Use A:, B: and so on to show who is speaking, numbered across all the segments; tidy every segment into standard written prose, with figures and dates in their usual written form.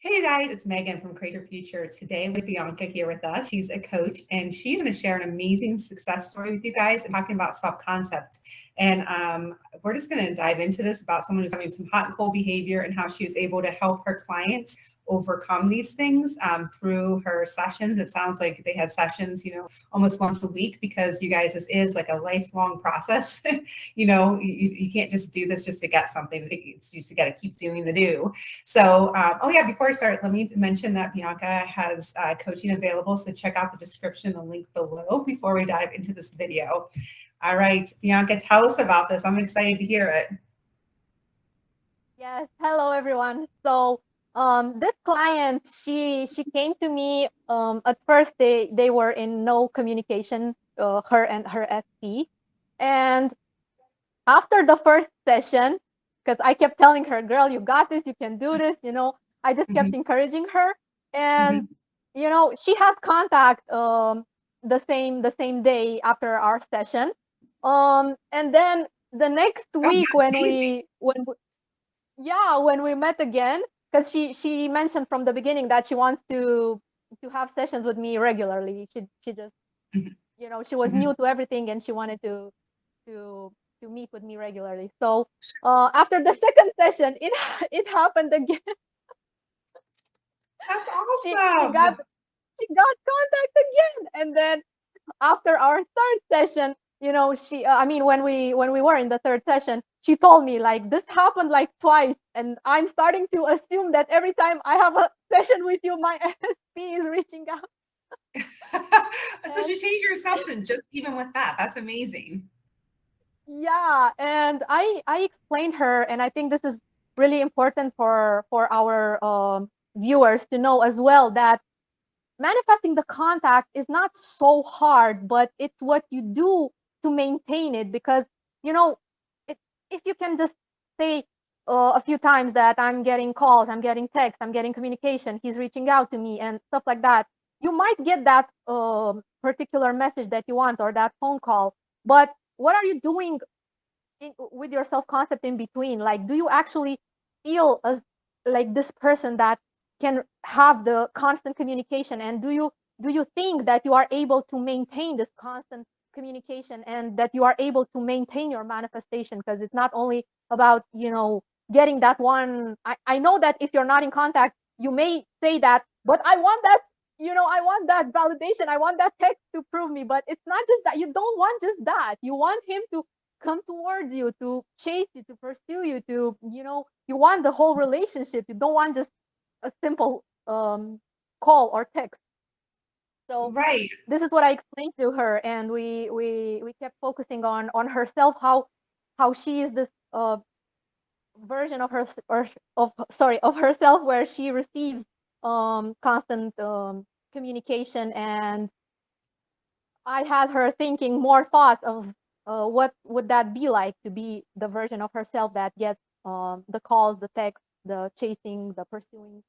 A: Hey guys, it's Megan from Create Your Future. Today with Bianca here with us. She's a coach and she's going to share an amazing success story with you guys and talking about self-concept. And we're just going to dive into this about someone who's having some hot and cold behavior and how she was able to help her clients overcome these things through her sessions. It sounds like they had sessions, almost once a week because you guys, this is like a lifelong process. You can't just do this just to get something. It's just, you got to keep doing the do. So, before I start, let me mention that Bianca has coaching available. So check out the description, the link below before we dive into this video. All right, Bianca, tell us about this. I'm excited to hear it.
B: Yes, hello everyone. So this client, she came to me. At first, they were in no communication, her and her SP, and after the first session, because I kept telling her, "Girl, you got this. You can do this." I just kept encouraging her, and she had contact the same day after our session, and then the next week when we met again, because she mentioned from the beginning that she wants to have sessions with me regularly. She just she was new to everything and she wanted to meet with me regularly. So after the second session, it happened again.
A: That's
B: she
A: awesome.
B: she got she got contact again, and then after our third session, when we were in the third session, she told me like this happened like twice, and I'm starting to assume that every time I have a session with you, my SP is reaching out.
A: So she changed her substance just even with that. That's amazing.
B: Yeah, and I explained her, and I think this is really important for our viewers to know as well, that manifesting the contact is not so hard, but it's what you do to maintain it. Because you know it, if you can just say a few times that I'm getting calls, I'm getting texts, I'm getting communication, he's reaching out to me and stuff like that, you might get that particular message that you want or that phone call. But what are you doing with your self concept in between? Like, do you actually feel as like this person that can have the constant communication, and do you think that you are able to maintain this constant communication, and that you are able to maintain your manifestation? Because it's not only about getting that one. I know that if you're not in contact, you may say that, but I want that, I want that validation, I want that text to prove me. But it's not just that. You don't want just that. You want him to come towards you, to chase you, to pursue you, to you want the whole relationship. You don't want just a simple call or text. So
A: Right.
B: this is what I explained to her, and we kept focusing on herself, how she is this version of her, or of herself, where she receives constant communication. And I had her thinking more thoughts of what would that be like, to be the version of herself that gets the calls, the texts, the chasing, the pursuing.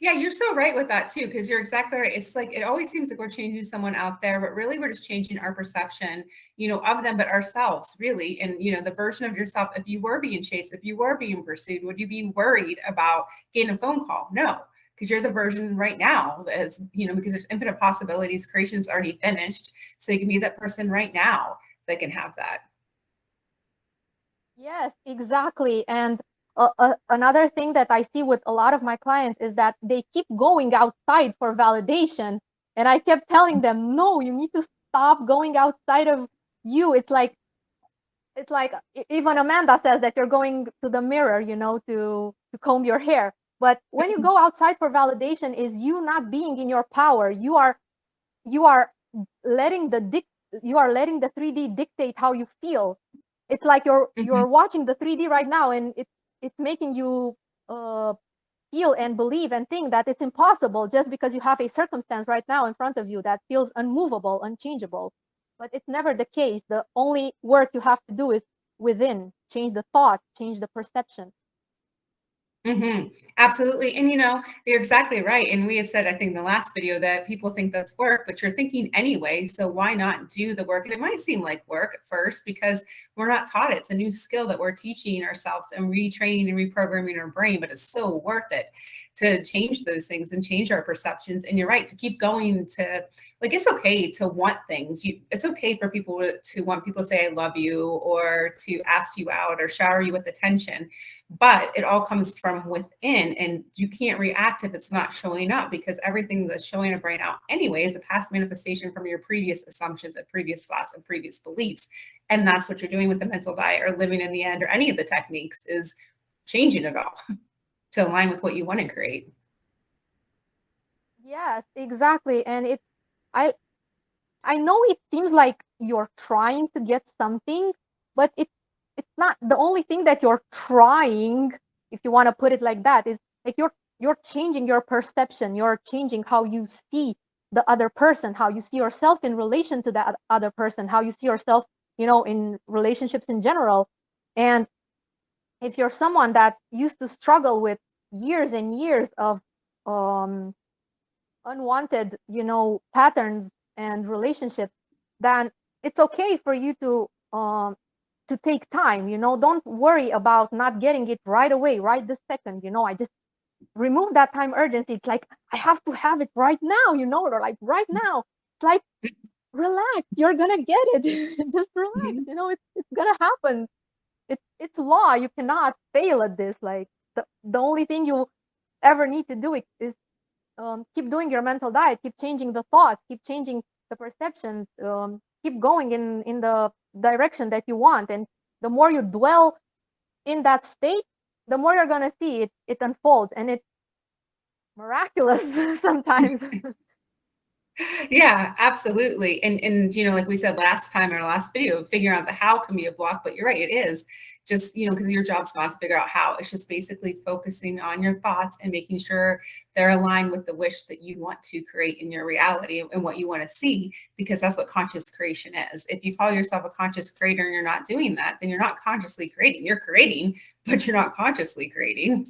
A: Yeah, you're so right with that too, because you're exactly right. It's like it always seems like we're changing someone out there, but really we're just changing our perception, of them, but ourselves, really. And the version of yourself, if you were being chased, if you were being pursued, would you be worried about getting a phone call? No, because you're the version right now that is, because there's infinite possibilities. Creation's already finished. So you can be that person right now that can have that.
B: Yes, exactly. And another thing that I see with a lot of my clients is that they keep going outside for validation. And I kept telling them, no, you need to stop going outside of you. Even Amanda says that you're going to the mirror, to comb your hair. But when you go outside for validation, is you not being in your power. You are letting the 3D dictate how you feel. It's like you're watching the 3D right now, and it's making you uh, feel and believe and think that it's impossible, just because you have a circumstance right now in front of you that feels unmovable, unchangeable. But it's never the case. The only work you have to do is within. Change the thought, change the perception.
A: Absolutely. And you're exactly right. And we had said, I think in the last video, that people think that's work, but you're thinking anyway. So why not do the work? And it might seem like work at first because we're not taught it. It's a new skill that we're teaching ourselves and retraining and reprogramming our brain, but it's so worth it to change those things and change our perceptions. And you're right, to keep going to, like, it's okay to want things. It's okay for people to want people to say, I love you, or to ask you out or shower you with attention. But it all comes from within, and you can't react if it's not showing up, because everything that's showing up right now anyway is a past manifestation from your previous assumptions and previous thoughts and previous beliefs. And that's what you're doing with the mental diet or living in the end or any of the techniques, is changing it all to align with what you want to create.
B: Yes, exactly. And I I know it seems like you're trying to get something, but it's not the only thing that you're trying, if you want to put it like that, is like you're changing your perception, you're changing how you see the other person, how you see yourself in relation to that other person, how you see yourself, in relationships in general. And if you're someone that used to struggle with years and years of um unwanted, patterns and relationships, then it's okay for you to take time. Don't worry about not getting it right away, right this second. I just remove that time urgency. It's like I have to have it right now, or like right now. It's like, relax, you're gonna get it. Just relax.
A: Mhm.
B: It's gonna happen. It's law. You cannot fail at this. Like the only thing you ever need to do is keep doing your mental diet, keep changing the thoughts, keep changing the perceptions, keep going in the direction that you want. And the more you dwell in that state, the more you're gonna see it unfolds, and it's miraculous sometimes.
A: Yeah, absolutely. And like we said last time in our last video, figuring out the how can be a block, but you're right, it is just, because your job's not to figure out how. It's just basically focusing on your thoughts and making sure they're aligned with the wish that you want to create in your reality and what you want to see, because that's what conscious creation is. If you call yourself a conscious creator and you're not doing that, then you're not consciously creating. You're creating, but you're not consciously creating.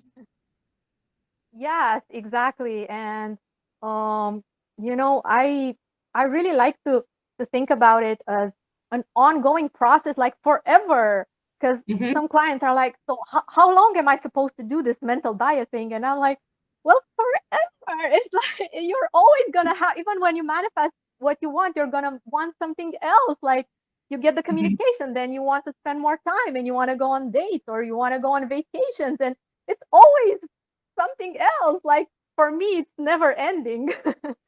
B: Yes, exactly. And um, I really like to think about it as an ongoing process, like forever. Because
A: Mhm.
B: some clients are like, so how long am I supposed to do this mental diet thing? And I'm like, well, forever. It's like you're always gonna have, even when you manifest what you want, you're gonna want something else. Like you get the
A: Mhm.
B: communication, then you want to spend more time and you want to go on dates or you want to go on vacations. And it's always something else. Like for me, it's never ending.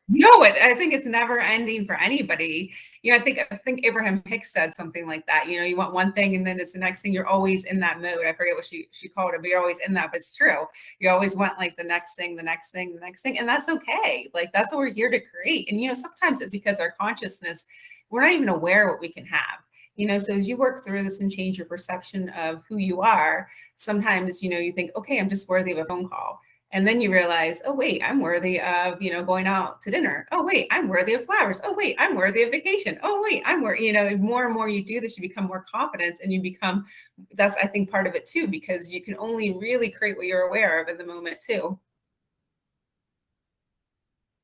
A: No, I think it's never ending for anybody. I think Abraham Hicks said something like that. You want one thing and then it's the next thing. You're always in that mode. I forget what she called it, but you're always in that. But it's true. You always want like the next thing, the next thing, the next thing, and that's okay. Like that's what we're here to create. And sometimes it's because our consciousness, we're not even aware what we can have. So as you work through this and change your perception of who you are, sometimes you think, okay, I'm just worthy of a phone call. And then you realize, oh, wait, I'm worthy of, going out to dinner. Oh, wait, I'm worthy of flowers. Oh, wait, I'm worthy of vacation. Oh, wait, I'm worthy, more and more you do this, you become more confident and that's, I think, part of it too, because you can only really create what you're aware of in the moment too.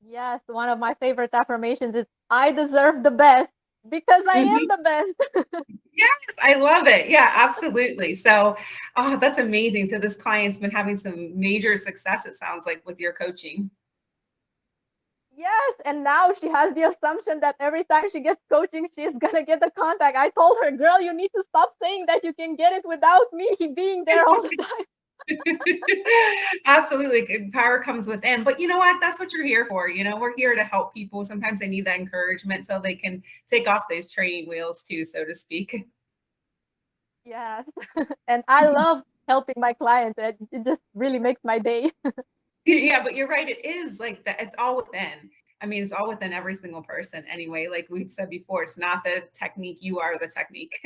B: Yes, one of my favorite affirmations is I deserve the best because I am
A: Mhm.
B: the best.
A: Yes, I love it. Yeah, absolutely. So, oh, that's amazing. So this client's been having some major success, it sounds like, with your coaching.
B: Yes, and now she has the assumption that every time she gets coaching, she's gonna get the contact. I told her, girl, you need to stop saying that you can get it without me being there all the time.
A: Absolutely. Power comes within. But you know what? That's what you're here for. We're here to help people. Sometimes they need that encouragement so they can take off those training wheels too, so to speak.
B: Yes, and I love helping my clients. It just really makes my day.
A: Yeah, but you're right. It is like that. It's all within. I mean, it's all within every single person anyway. Like we've said before, it's not the technique. You are the technique.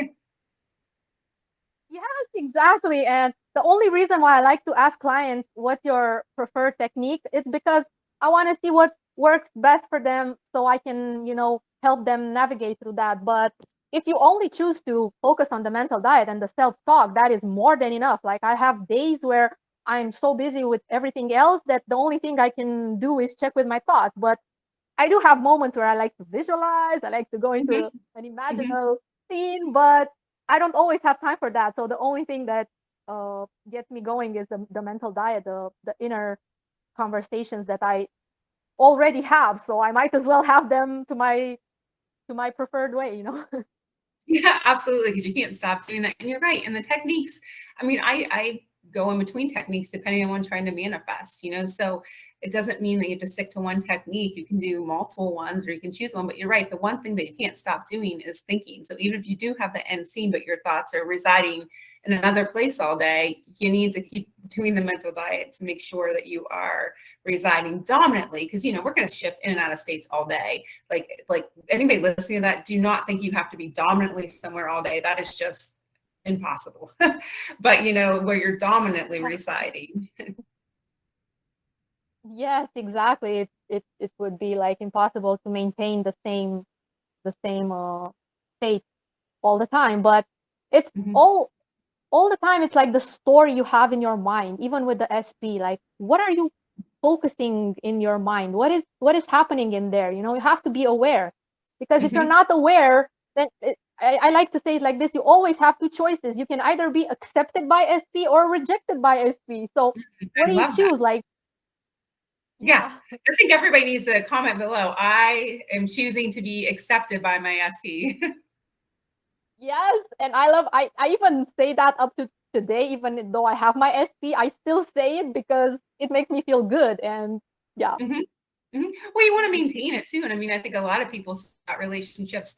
B: Yes, exactly. And the only reason why I like to ask clients what's your preferred technique is because I want to see what works best for them so I can, help them navigate through that. But if you only choose to focus on the mental diet and the self-talk, that is more than enough. Like I have days where I'm so busy with everything else that the only thing I can do is check with my thoughts. But I do have moments where I like to visualize, I like to go
A: Mhm,
B: into an
A: mhm.
B: imaginal scene, but I don't always have time for that. So the only thing that gets me going is the mental diet, the inner conversations that I already have, so I might as well have them to my preferred way, you know.
A: Yeah, absolutely, because you can't stop doing that. And you're right. And the techniques, I mean, I go in between techniques depending on what I'm trying to manifest, you know. So it doesn't mean that you have to stick to one technique. You can do multiple ones or you can choose one. But you're right. The one thing that you can't stop doing is thinking. So even if you do have the end scene, but your thoughts are residing in another place all day, you need to keep doing the mental diet to make sure that you are residing dominantly, because you know we're going to shift in and out of states all day. Like anybody listening to that, do not think you have to be dominantly somewhere all day. That is just impossible. But you know where you're dominantly residing.
B: Yes, exactly. It would be like impossible to maintain the same state all the time. But it's
A: Mhm.
B: all the time. It's like the story you have in your mind, even with the SP. Like, what are you focusing in your mind? What is happening in there? You know, you have to be aware, because if you're
A: Mhm.
B: not aware, then I like to say it like this: you always have two choices. You can either be accepted by SP or rejected by SP. So what
A: I
B: do you
A: love that.
B: choose? Like,
A: Yeah,
B: yeah.
A: I think everybody needs to comment below. I am choosing to be accepted by my SP.
B: Yes, and I even say that up to today, even though I have my SP, I still say it because it makes me feel good. And yeah.
A: Mhm. Mhm. Well, you want to maintain it too. And I mean, I think a lot of people start relationships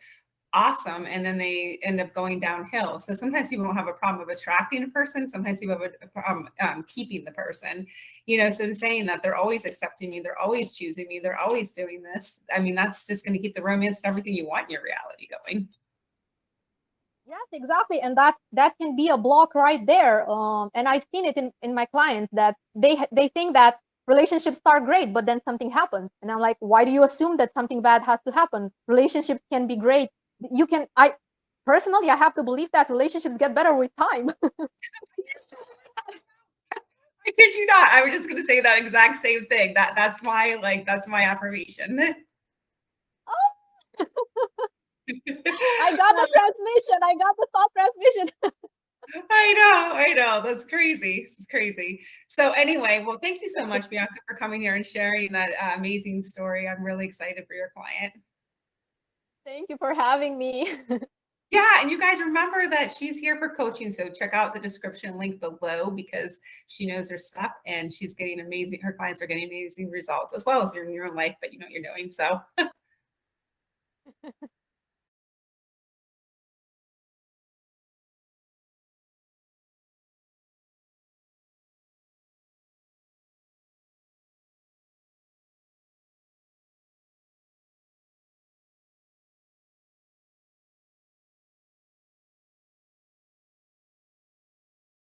A: awesome and then they end up going downhill. So sometimes people don't have a problem of attracting a person. Sometimes people have a problem keeping the person, you know. So saying that they're always accepting me, they're always choosing me, they're always doing this. I mean, that's just going to keep the romance and everything you want in your reality going.
B: Yes, exactly. And that can be a block right there. And I've seen it in my clients that they think that relationships start great, but then something happens. And I'm like, why do you assume that something bad has to happen? Relationships can be great. I personally, I have to believe that relationships get better with time.
A: I kid you not. I was just going to say that exact same thing. That's my affirmation.
B: I got the transmission. I got the thought transmission.
A: I know. That's crazy. It's crazy. So anyway, well, thank you so much, Bianca, for coming here and sharing that amazing story. I'm really excited for your client.
B: Thank you for having me.
A: Yeah, and you guys remember that she's here for coaching. So check out the description link below because she knows her stuff and she's getting amazing, her clients are getting amazing results as well as you're in your own life, but you know what you're doing. So